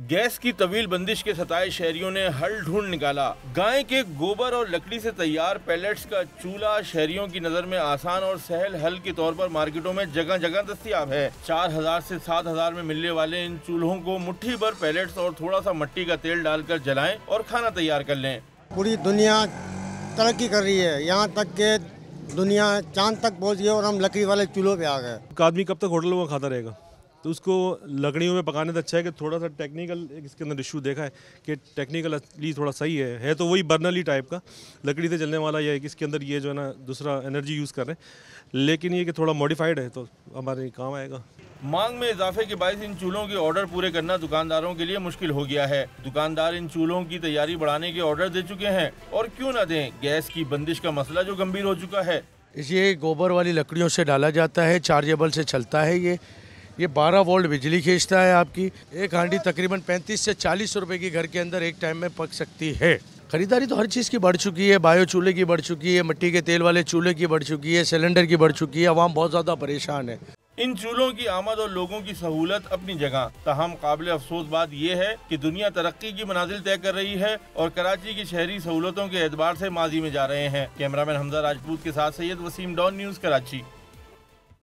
Gas की तवील बंदिश के सताए शहरियों ने हल ढूंढ निकाला। गाय के गोबर और लकड़ी से तैयार पैलेट्स का चूल्हा शहरियों की नजर में आसान और सहल हल के तौर पर मार्केटों में जगह जगह दस्तयाब है। 4000 से 7000 में मिलने वाले इन चूल्हों को मुट्ठी भर पैलेट्स और थोड़ा सा मिट्टी का तेल डालकर जलाएं और खाना तैयार कर लें। पूरी दुनिया तरक्की कर रही है, यहाँ तक के दुनिया चांद तक पहुँच गई और हम लकड़ी वाले चूल्हों पे आ गए। आदमी कब तक होटलों में खाता रहेगा, तो उसको लकड़ियों में पकाने से अच्छा है कि थोड़ा सा टेक्निकल इसके अंदर इशू देखा है कि टेक्निकली थोड़ा सही है तो वही बर्नली टाइप का लकड़ी से चलने वाला, या इसके अंदर ये जो है ना दूसरा एनर्जी यूज़ कर रहे हैं, लेकिन ये कि थोड़ा मॉडिफाइड है तो हमारे काम आएगा। मांग में इजाफे के बायस इन चूल्हों के ऑर्डर पूरे करना दुकानदारों के लिए मुश्किल हो गया है। दुकानदार इन चूल्हों की तैयारी बढ़ाने के ऑर्डर दे चुके हैं और क्यों न दें, गैस की बंदिश का मसला जो गंभीर हो चुका है। ये गोबर वाली लकड़ियों से डाला जाता है, चार्जेबल से चलता है। ये 12 वोल्ट बिजली खींचता है। आपकी एक हांडी तकरीबन 35 से 40 रुपए की घर के अंदर एक टाइम में पक सकती है। खरीदारी तो हर चीज़ की बढ़ चुकी है, बायो चूल्हे की बढ़ चुकी है, मिट्टी के तेल वाले चूल्हे की बढ़ चुकी है, सिलेंडर की बढ़ चुकी है। अवाम बहुत ज़्यादा परेशान है। इन चूल्हों की आमद और लोगों की सहूलत अपनी जगह, ताहम काबिल अफसोस बात यह है कि दुनिया तरक्की की मनाजिल तय कर रही है और कराची की शहरी सहूलतों के एतबार से माजी में जा रहे हैं। कैमरामैन हमजा राजपूत के साथ सैयद वसीम, डॉन न्यूज़, कराची।